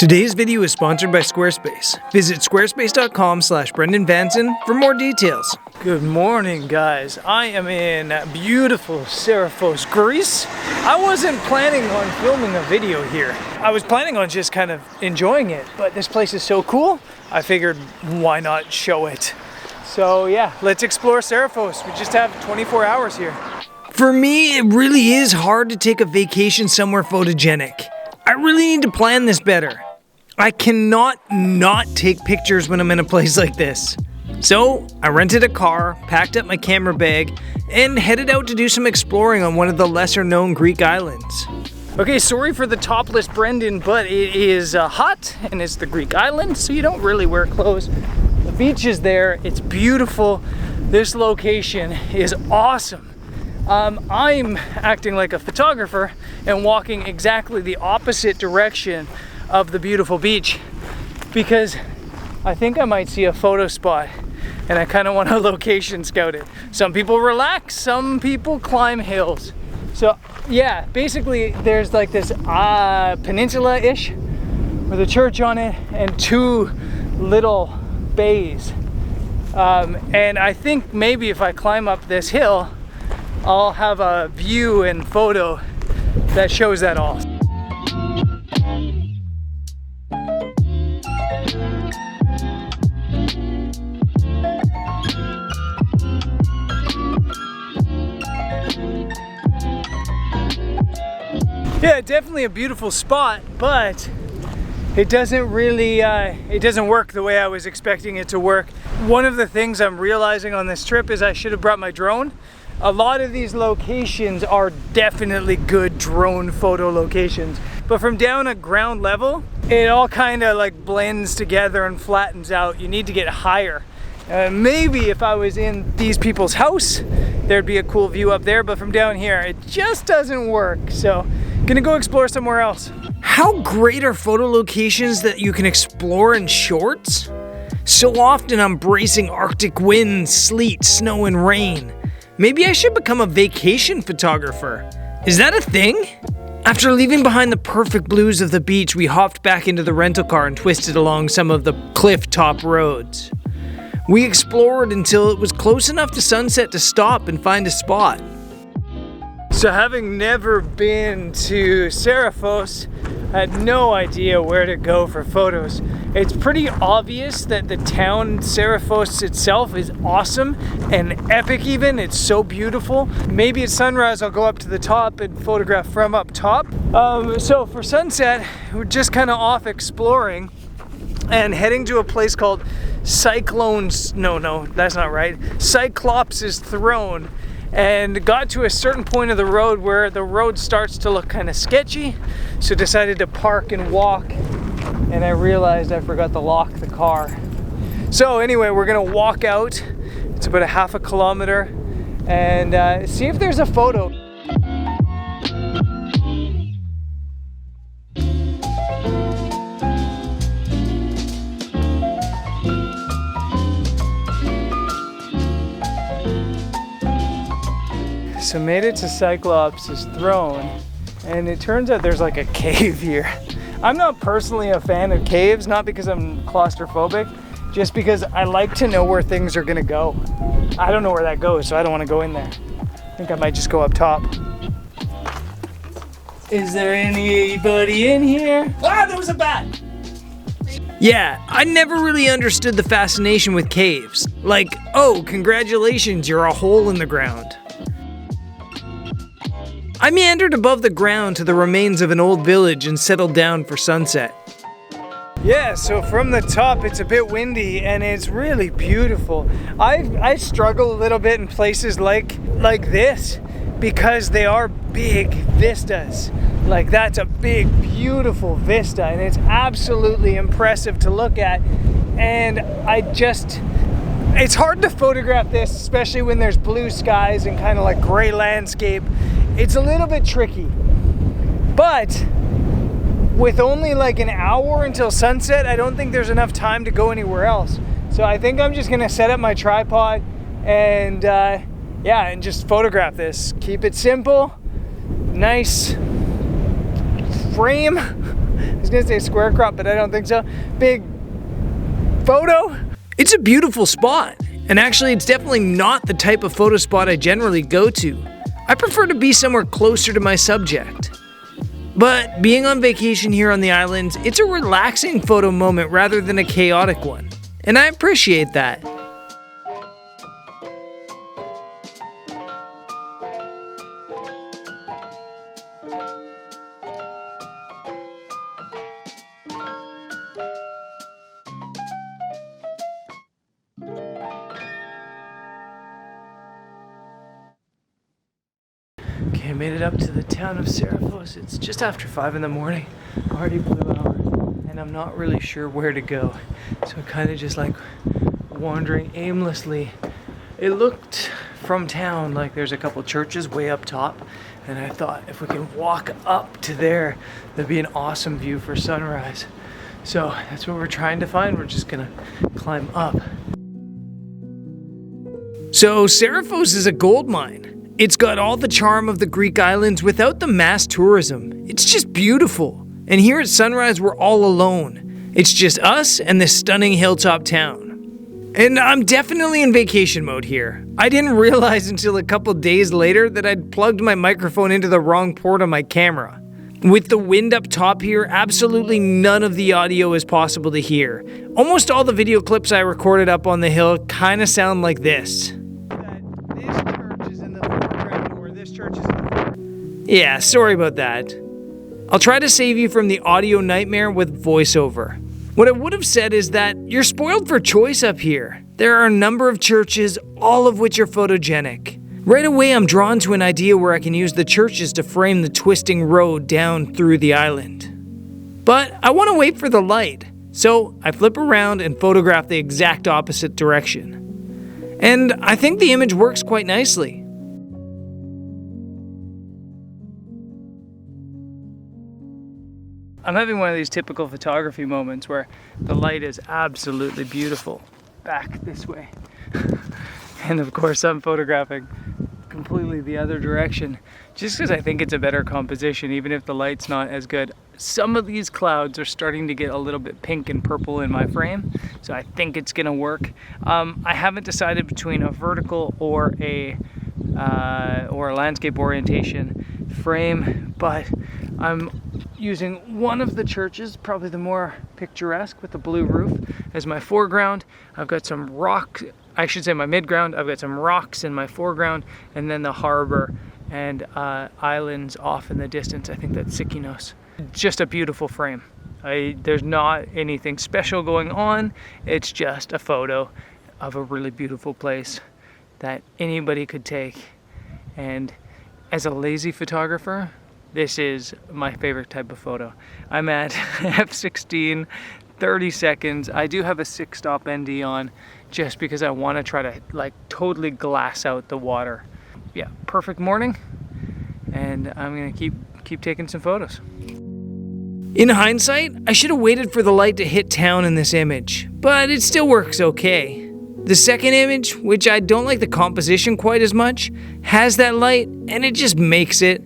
Today's video is sponsored by Squarespace. Visit squarespace.com/BrendanVanson for more details. Good morning, guys. I am in beautiful Serifos, Greece. I wasn't planning on filming a video here. I was planning on just kind of enjoying it, but this place is so cool, I figured why not show it. So yeah, let's explore Serifos. We just have 24 hours here. For me, it really is hard to take a vacation somewhere photogenic. I really need to plan this better. I cannot not take pictures when I'm in a place like this. So I rented a car, packed up my camera bag, and headed out to do some exploring on one of the lesser known Greek islands. Okay, sorry for the topless Brendan, but it is hot and it's the Greek island, so you don't really wear clothes. The beach is there, it's beautiful. This location is awesome. I'm acting like a photographer and walking exactly the opposite direction of the beautiful beach because I think I might see a photo spot and I kind of want to location scout it. Some people relax, some people climb hills. So yeah, basically there's like this peninsula-ish with a church on it and two little bays. And I think maybe if I climb up this hill, I'll have a view and photo that shows that all. Yeah, definitely a beautiful spot, but it doesn't really, it doesn't work the way I was expecting it to work. One of the things I'm realizing on this trip is I should have brought my drone. A lot of these locations are definitely good drone photo locations, but from down at ground level, it all kind of like blends together and flattens out. You need to get higher. Maybe if I was in these people's house, there'd be a cool view up there, but from down here, it just doesn't work. So, gonna go explore somewhere else. How great are photo locations that you can explore in shorts? So often I'm bracing Arctic winds, sleet, snow, and rain. Maybe I should become a vacation photographer. Is that a thing? After leaving behind the perfect blues of the beach, we hopped back into the rental car and twisted along some of the cliff-top roads. We explored until it was close enough to sunset to stop and find a spot. So having never been to Serifos, I had no idea where to go for photos. It's pretty obvious that the town Serifos itself is awesome and epic even. It's so beautiful. Maybe at sunrise I'll go up to the top and photograph from up top. So for sunset, we're just kind of off exploring and heading to a place called Cyclops' Throne. And got to a certain point of the road where the road starts to look kind of sketchy, so decided to park and walk, and I realized I forgot to lock the car. So anyway, we're gonna walk out. It's about a half a kilometer and see if there's a photo. So made it to Cyclops' Throne, and it turns out there's like a cave here. I'm not personally a fan of caves, not because I'm claustrophobic, just because I like to know where things are gonna go. I don't know where that goes, so I don't want to go in there. I think I might just go up top. Is there anybody in here? Ah, there was a bat! Yeah, I never really understood the fascination with caves. Like, oh, congratulations, you're a hole in the ground. I meandered above the ground to the remains of an old village and settled down for sunset. Yeah, so from the top it's a bit windy and it's really beautiful. I struggle a little bit in places like this because they are big vistas. Like that's a big, beautiful vista and it's absolutely impressive to look at. And it's hard to photograph this, especially when there's blue skies and kind of like gray landscape. It's a little bit tricky, but with only like an hour until sunset, I don't think there's enough time to go anywhere else. So I think I'm just gonna set up my tripod and and just photograph this. Keep it simple, nice frame. was gonna say square crop, but I don't think so. Big photo. It's a beautiful spot, and actually it's definitely not the type of photo spot I generally go to. I prefer to be somewhere closer to my subject. But being on vacation here on the islands, it's a relaxing photo moment rather than a chaotic one, and I appreciate that. Okay, I made it up to the town of Serifos. It's just after 5 in the morning, already blue hour, and I'm not really sure where to go. So I'm kind of just like wandering aimlessly. It looked from town like there's a couple churches way up top, and I thought if we can walk up to there, that'd be an awesome view for sunrise. So that's what we're trying to find. We're just gonna climb up. So Serifos is a gold mine. It's got all the charm of the Greek islands without the mass tourism. It's just beautiful. And here at sunrise, we're all alone. It's just us and this stunning hilltop town. And I'm definitely in vacation mode here. I didn't realize until a couple days later that I'd plugged my microphone into the wrong port on my camera. With the wind up top here, absolutely none of the audio is possible to hear. Almost all the video clips I recorded up on the hill kind of sound like this. Yeah, sorry about that. I'll try to save you from the audio nightmare with voiceover. What I would have said is that you're spoiled for choice up here. There are a number of churches, all of which are photogenic. Right away, I'm drawn to an idea where I can use the churches to frame the twisting road down through the island. But I want to wait for the light, so I flip around and photograph the exact opposite direction. And I think the image works quite nicely. I'm having one of these typical photography moments where the light is absolutely beautiful back this way. And of course I'm photographing completely the other direction just because I think it's a better composition even if the light's not as good. Some of these clouds are starting to get a little bit pink and purple in my frame, so I think it's gonna work. I haven't decided between a vertical or a landscape orientation frame, but I'm using one of the churches, probably the more picturesque with the blue roof, as my foreground. I've got some rock, I should say my midground. I've got some rocks in my foreground, and then the harbor and islands off in the distance. I think that's Sikinos. Just a beautiful frame. There's not anything special going on. It's just a photo of a really beautiful place that anybody could take. And as a lazy photographer, this is my favorite type of photo. I'm at f/16, 30 seconds. I do have a 6-stop ND on just because I want to try to like totally glass out the water. Yeah, perfect morning, and I'm gonna keep taking some photos. In hindsight, I should have waited for the light to hit town in this image, but it still works okay. The second image, which I don't like the composition quite as much, has that light and it just makes it.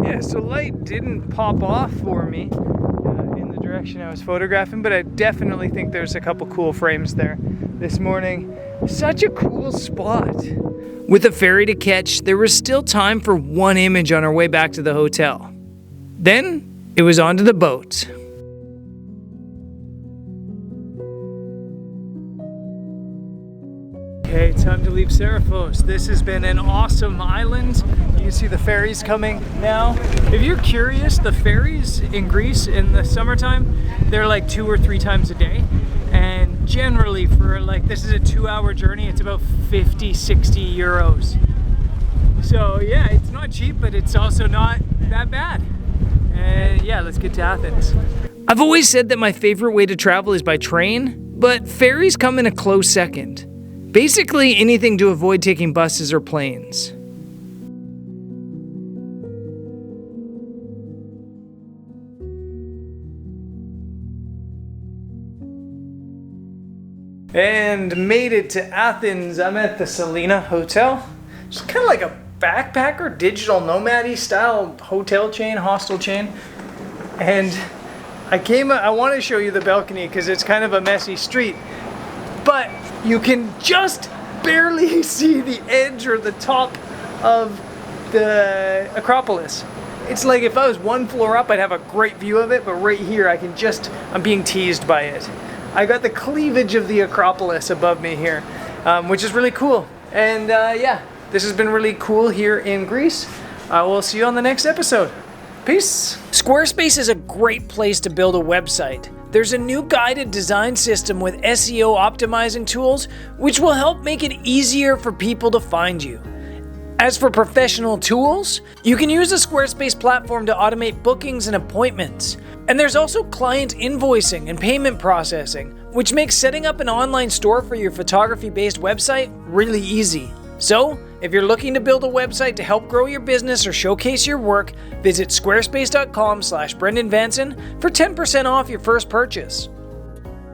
Yeah, so light didn't pop off for me in the direction I was photographing, but I definitely think there's a couple cool frames there this morning. Such a cool spot. With a ferry to catch, there was still time for one image on our way back to the hotel. Then, it was onto the boat. Okay, time to leave Serifos. This has been an awesome island. You can see the ferries coming now. If you're curious, the ferries in Greece in the summertime, they're like 2 or 3 times a day. And generally for like, this is a 2-hour journey, it's about 50, 60 euros. So yeah, it's not cheap, but it's also not that bad. And yeah, let's get to Athens. I've always said that my favorite way to travel is by train, but ferries come in a close second. Basically anything to avoid taking buses or planes. And made it to Athens. I'm at the Selina Hotel. It's kind of like a backpacker, digital nomad-y style hotel chain, hostel chain. And I want to show you the balcony because it's kind of a messy street, but you can just barely see the edge or the top of the Acropolis. It's like if I was one floor up, I'd have a great view of it, but right here I'm being teased by it. I got the cleavage of the Acropolis above me here, which is really cool. And yeah, this has been really cool here in Greece. We'll see you on the next episode. Peace. Squarespace is a great place to build a website. There's a new guided design system with SEO optimizing tools, which will help make it easier for people to find you. As for professional tools, you can use the Squarespace platform to automate bookings and appointments. And there's also client invoicing and payment processing, which makes setting up an online store for your photography-based website really easy. So, if you're looking to build a website to help grow your business or showcase your work, visit squarespace.com/BrendanVanson for 10% off your first purchase.